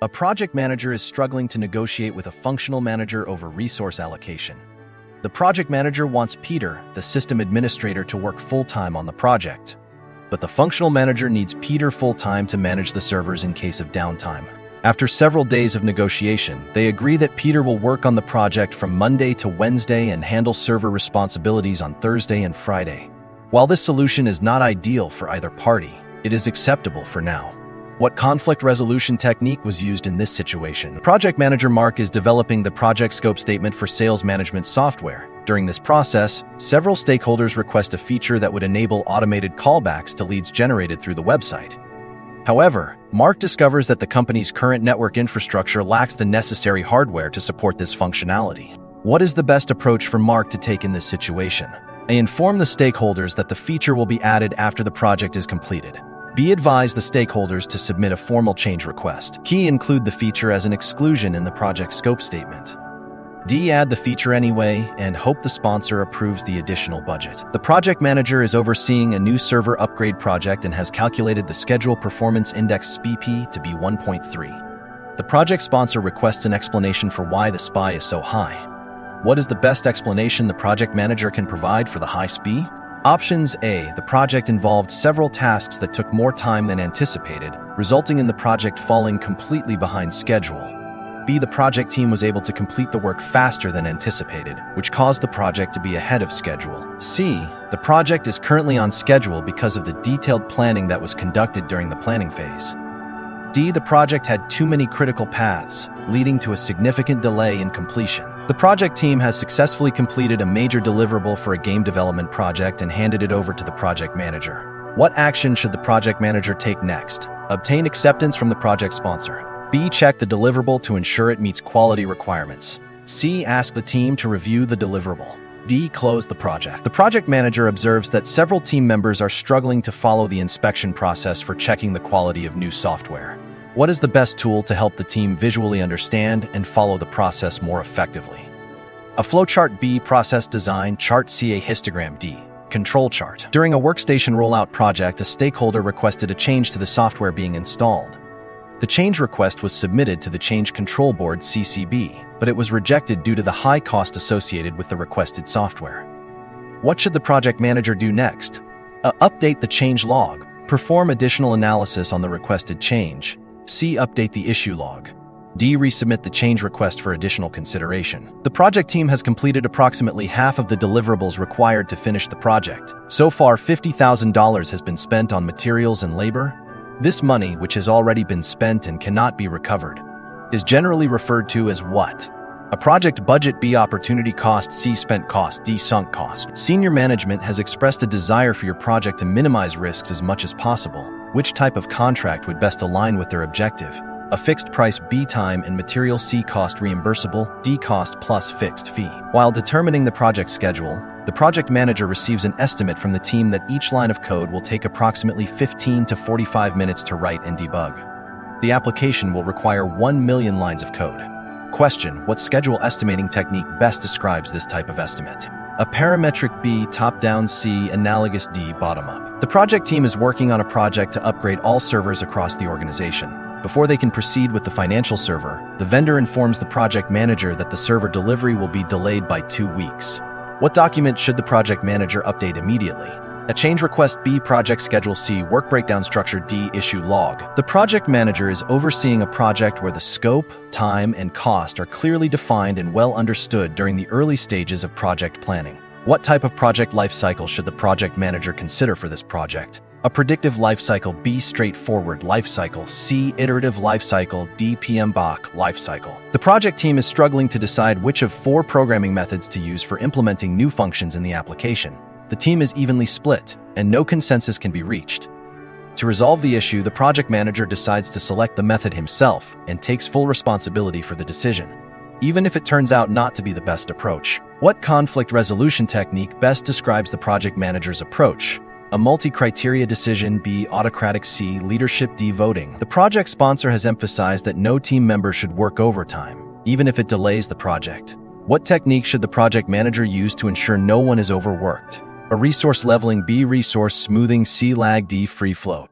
A project manager is struggling to negotiate with a functional manager over resource allocation. The project manager wants Peter, the system administrator, to work full-time on the project. But the functional manager needs Peter full-time to manage the servers in case of downtime. After several days of negotiation, they agree that Peter will work on the project from Monday to Wednesday and handle server responsibilities on Thursday and Friday. While this solution is not ideal for either party, it is acceptable for now. What conflict resolution technique was used in this situation? Project Manager Mark is developing the project scope statement for sales management software. During this process, several stakeholders request a feature that would enable automated callbacks to leads generated through the website. However, Mark discovers that the company's current network infrastructure lacks the necessary hardware to support this functionality. What is the best approach for Mark to take in this situation? A. Inform the stakeholders that the feature will be added after the project is completed. B. Advise the stakeholders to submit a formal change request. Key. Include the feature as an exclusion in the project scope statement. D. Add the feature anyway and hope the sponsor approves the additional budget. The project manager is overseeing a new server upgrade project and has calculated the schedule performance index (SP) to be 1.3. The project sponsor requests an explanation for why the SPI is so high. What is the best explanation the project manager can provide for the high SPI? Options: A. The project involved several tasks that took more time than anticipated, resulting in the project falling completely behind schedule. B. The project team was able to complete the work faster than anticipated, which caused the project to be ahead of schedule. C. The project is currently on schedule because of the detailed planning that was conducted during the planning phase. D. The project had too many critical paths, leading to a significant delay in completion. The project team has successfully completed a major deliverable for a game development project and handed it over to the project manager. What action should the project manager take next? Obtain acceptance from the project sponsor. B. Check the deliverable to ensure it meets quality requirements. C. Ask the team to review the deliverable. D. Close the project. The project manager observes that several team members are struggling to follow the inspection process for checking the quality of new software. What is the best tool to help the team visually understand and follow the process more effectively? A flowchart. B. Process design chart. C. A histogram. D. Control chart. During a workstation rollout project, a stakeholder requested a change to the software being installed. The change request was submitted to the Change Control Board (CCB), but it was rejected due to the high cost associated with the requested software. What should the project manager do next? A. Update the change log. Perform additional analysis on the requested change. C. Update the issue log. D. Resubmit the change request for additional consideration. The project team has completed approximately half of the deliverables required to finish the project. So far, $50,000 has been spent on materials and labor. This money, which has already been spent and cannot be recovered, is generally referred to as what? A project budget. B. Opportunity cost. C. Spent cost. D. Sunk cost. Senior management has expressed a desire for your project to minimize risks as much as possible. Which type of contract would best align with their objective? A fixed price. B. Time and material. C. Cost reimbursable. D. Cost plus fixed fee. While determining the project schedule, the project manager receives an estimate from the team that each line of code will take approximately 15 to 45 minutes to write and debug. The application will require 1 million lines of code. Question: what schedule estimating technique best describes this type of estimate? A parametric. B. Top-down. C. Analogous. D. Bottom-up. The project team is working on a project to upgrade all servers across the organization. Before they can proceed with the financial server, the vendor informs the project manager that the server delivery will be delayed by 2 weeks. What document should the project manager update immediately? A change request. B. Project schedule. C. Work breakdown structure. D. Issue log. The project manager is overseeing a project where the scope, time, and cost are clearly defined and well understood during the early stages of project planning. What type of project lifecycle should the project manager consider for this project? A predictive lifecycle. B. Straightforward lifecycle. C. Iterative lifecycle. D. PMP lifecycle. The project team is struggling to decide which of 4 programming methods to use for implementing new functions in the application. The team is evenly split, and no consensus can be reached. To resolve the issue, the project manager decides to select the method himself and takes full responsibility for the decision, even if it turns out not to be the best approach. What conflict resolution technique best describes the project manager's approach? A multi-criteria decision. B. Autocratic. C. Leadership. D. Voting. The project sponsor has emphasized that no team member should work overtime, even if it delays the project. What technique should the project manager use to ensure no one is overworked? A resource leveling. B. Resource smoothing. C. Lag. D. Free float.